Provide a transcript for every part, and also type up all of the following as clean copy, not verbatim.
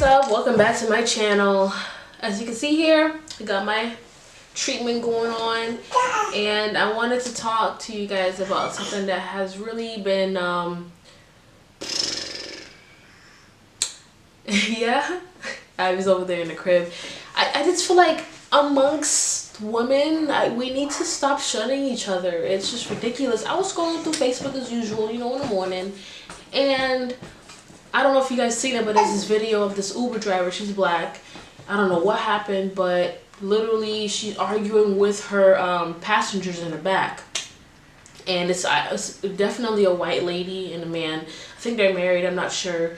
what's up? Welcome back to my channel. As you can see here, I got my treatment going on, and I wanted to talk to you guys about something that has really been yeah, I was over there in the crib. I just feel like amongst women, we need to stop shunning each other. It's just ridiculous. I was scrolling through Facebook as usual, you know, in the morning, and I don't know if you guys seen it, but there's this video of this Uber driver. She's black. I don't know what happened, but literally she's arguing with her passengers in the back. And it's definitely a white lady and a man. I think they're married, I'm not sure.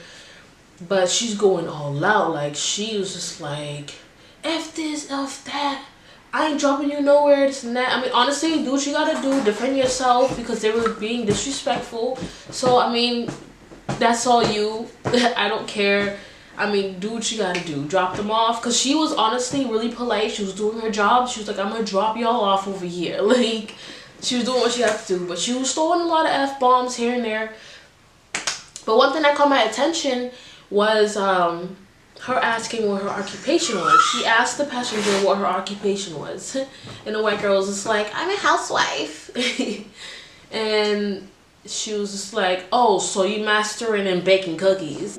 But she's going all out. Like, she was just like, F this, F that. I ain't dropping you nowhere, this and that. I mean, honestly, do what you gotta do. Defend yourself, because they were being disrespectful. So, I mean, that's all you. I don't care. I mean, do what you gotta do. Drop them off. Because she was honestly really polite. She was doing her job. She was like, I'm gonna drop y'all off over here. Like, she was doing what she had to do. But she was throwing a lot of F-bombs here and there. But one thing that caught my attention was her asking what her occupation was. She asked the passenger what her occupation was. And the white girl was just like, I'm a housewife. And she was just like, oh, so you mastering and baking cookies.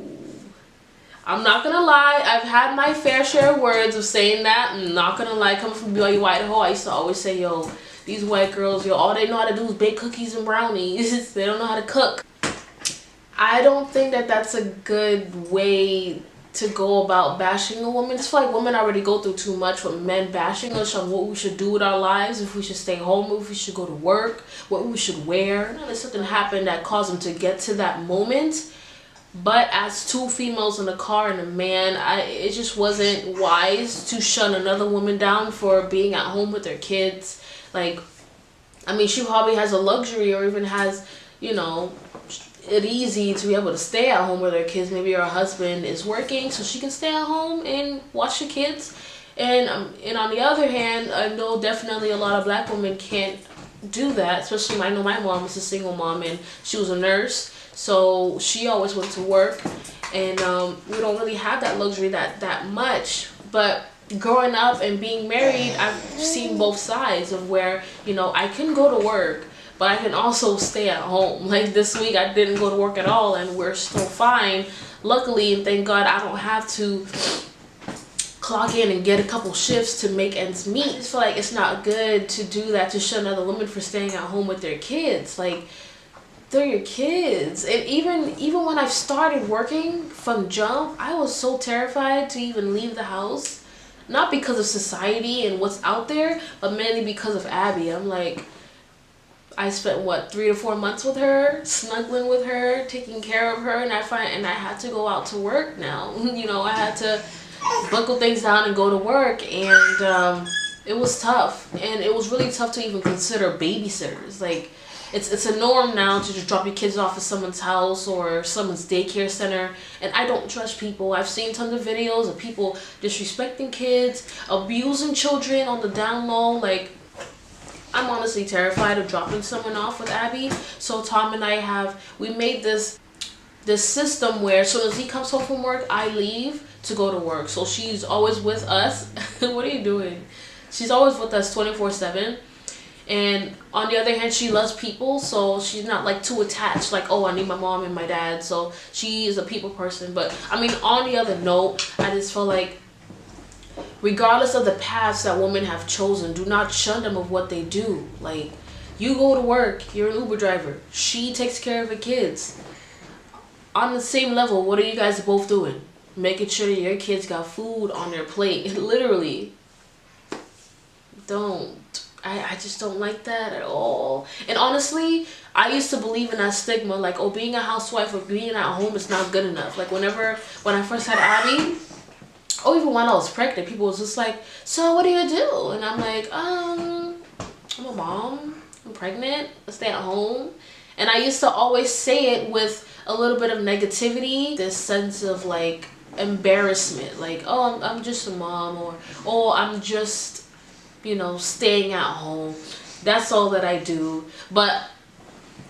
I'm not gonna lie, I've had my fair share of words of saying that. I'm not gonna lie, coming from BYU, Idaho, I used to always say, yo, these white girls, yo, all they know how to do is bake cookies and brownies. They don't know how to cook. I don't think that that's a good way to go about bashing a woman. I just feel like women already go through too much with men bashing us on what we should do with our lives, if we should stay home, if we should go to work, what we should wear. Now, there's something happened that caused them to get to that moment. But as two females in a car and a man, it just wasn't wise to shun another woman down for being at home with their kids. Like, I mean, she probably has a luxury, or even has, you know, it easy to be able to stay at home with her kids. Maybe her husband is working, so she can stay at home and watch the kids. And on the other hand, I know definitely a lot of black women can't do that. Especially, I know my mom was a single mom, and she was a nurse, so she always went to work. And we don't really have that luxury that much. But growing up and being married, I've seen both sides of where, you know, I can go to work, but I can also stay at home. Like this week, I didn't go to work at all, and we're still fine. Luckily, and thank God, I don't have to clock in and get a couple shifts to make ends meet. I just feel like it's not good to do that, to shun other women for staying at home with their kids. Like, they're your kids. And even when I started working from jump, I was so terrified to even leave the house. Not because of society and what's out there, but mainly because of Abby. I'm like, I spent what, 3 to 4 months with her, snuggling with her, taking care of her, and I had to go out to work now. You know, I had to buckle things down and go to work, and it was tough. And it was really tough to even consider babysitters. Like, it's a norm now to just drop your kids off at someone's house or someone's daycare center, and I don't trust people. I've seen tons of videos of people disrespecting kids, abusing children on the down low. Like, I'm honestly terrified of dropping someone off with Abby. So Tom and I we made this system where as soon as he comes home from work, I leave to go to work. So she's always with us. What are you doing? She's always with us 24/7. And on the other hand, she loves people, so she's not like too attached, like, oh, I need my mom and my dad. So she is a people person. But I mean, on the other note, I just feel like, regardless of the paths that women have chosen, do not shun them of what they do. Like, you go to work, you're an Uber driver, she takes care of her kids. On the same level, what are you guys both doing? Making sure that your kids got food on their plate. Literally. Don't. I just don't like that at all. And honestly, I used to believe in that stigma, like, oh, being a housewife or being at home is not good enough. Like, when I first had Abby, or even when I was pregnant, people was just like, so what do you do? And I'm like, I'm a mom, I'm pregnant, I stay at home. And I used to always say it with a little bit of negativity, this sense of like embarrassment, like, oh, I'm just a mom, or oh, I'm just, you know, staying at home. That's all that I do. But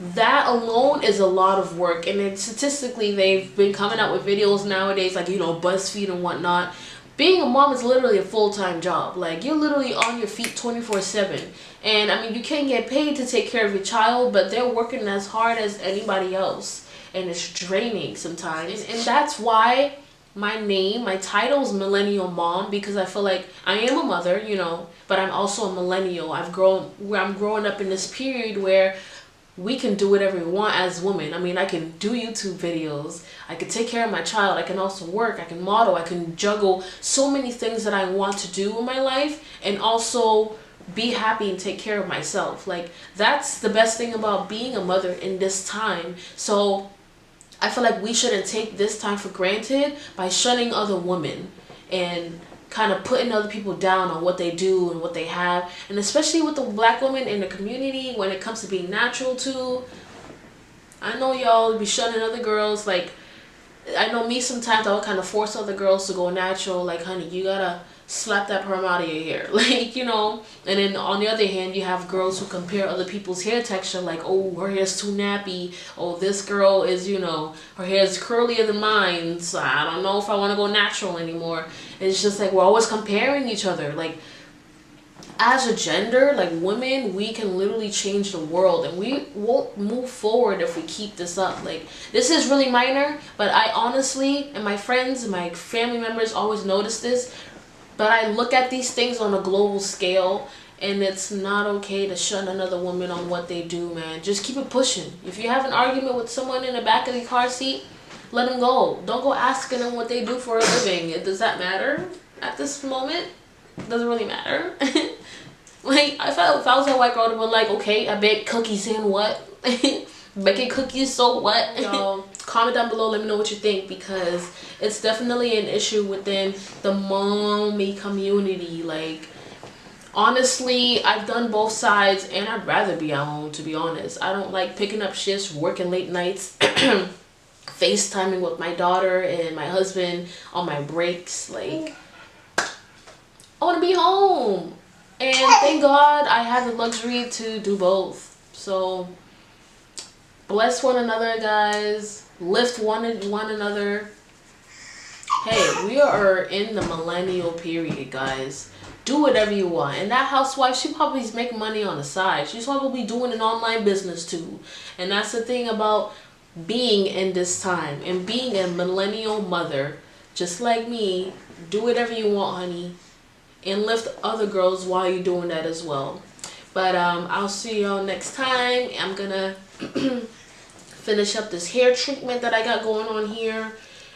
that alone is a lot of work. And then statistically, they've been coming out with videos nowadays, like, you know, BuzzFeed and whatnot. Being a mom is literally a full-time job. Like, you're literally on your feet 24/7. And I mean, you can't get paid to take care of your child, but they're working as hard as anybody else, and it's draining sometimes. And that's why my title is Millennial Mom, because I feel like I am a mother, you know, but I'm also a millennial. I'm growing up in this period where we can do whatever we want as women. I mean, I can do YouTube videos, I can take care of my child, I can also work, I can model, I can juggle so many things that I want to do in my life, and also be happy and take care of myself. Like, that's the best thing about being a mother in this time. So I feel like we shouldn't take this time for granted by shunning other women and kind of putting other people down on what they do and what they have. And especially with the black women in the community, when it comes to being natural too. I know y'all be shunning other girls. Like, I know me, sometimes I would kind of force other girls to go natural. Like, honey, you gotta slap that perm out of your hair. Like, you know. And then on the other hand, you have girls who compare other people's hair texture. Like, oh, her hair's too nappy. Oh, this girl is, you know, her hair's curlier than mine, so I don't know if I want to go natural anymore. It's just like, we're always comparing each other. Like, as a gender, like women, we can literally change the world, and we won't move forward if we keep this up. Like, this is really minor, but I honestly, and my friends and my family members always notice this, but I look at these things on a global scale, and it's not okay to shun another woman on what they do, man. Just keep it pushing. If you have an argument with someone in the back of the car seat, let them go. Don't go asking them what they do for a living. Does that matter at this moment? Doesn't really matter. Like, if I was a white girl, I would be like, okay, I bake cookies and what? Baking cookies, so what? Y'all, comment down below, let me know what you think, because it's definitely an issue within the mommy community. Like, honestly, I've done both sides, and I'd rather be at home, to be honest. I don't like picking up shifts, working late nights, FaceTiming with my daughter and my husband on my breaks. Like, I want to be home. And thank God I have the luxury to do both. So bless one another, guys. Lift one another. Hey, we are in the millennial period, guys. Do whatever you want. And that housewife, she probably is making money on the side. She's probably doing an online business too. And that's the thing about being in this time and being a millennial mother, just like me. Do whatever you want, honey, and lift other girls while you're doing that as well. But I'll see y'all next time. I'm gonna finish up this hair treatment that I got going on here.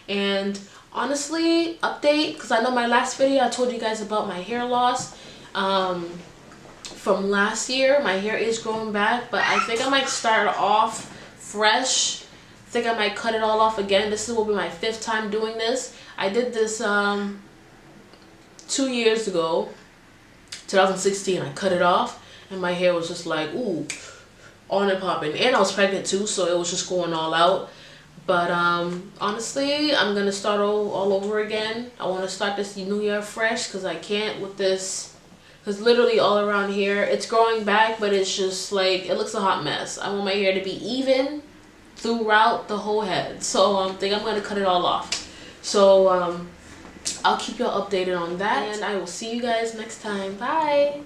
And honestly, update, because I know my last video I told you guys about my hair loss from last year. My hair is growing back, but I think I might start off fresh. I think I might cut it all off again. This will be my 5th time doing this. I did this 2 years ago, 2016. I cut it off, and my hair was just like, ooh, on and popping. And I was pregnant too, so it was just going all out. But honestly, I'm gonna start all over again. I want to start this new year fresh, because I can't with this, because literally all around here it's growing back, but it's just like, it looks a hot mess. I want my hair to be even throughout the whole head, so I think I'm gonna cut it all off. So I'll keep y'all updated on that, and I will see you guys next time. Bye.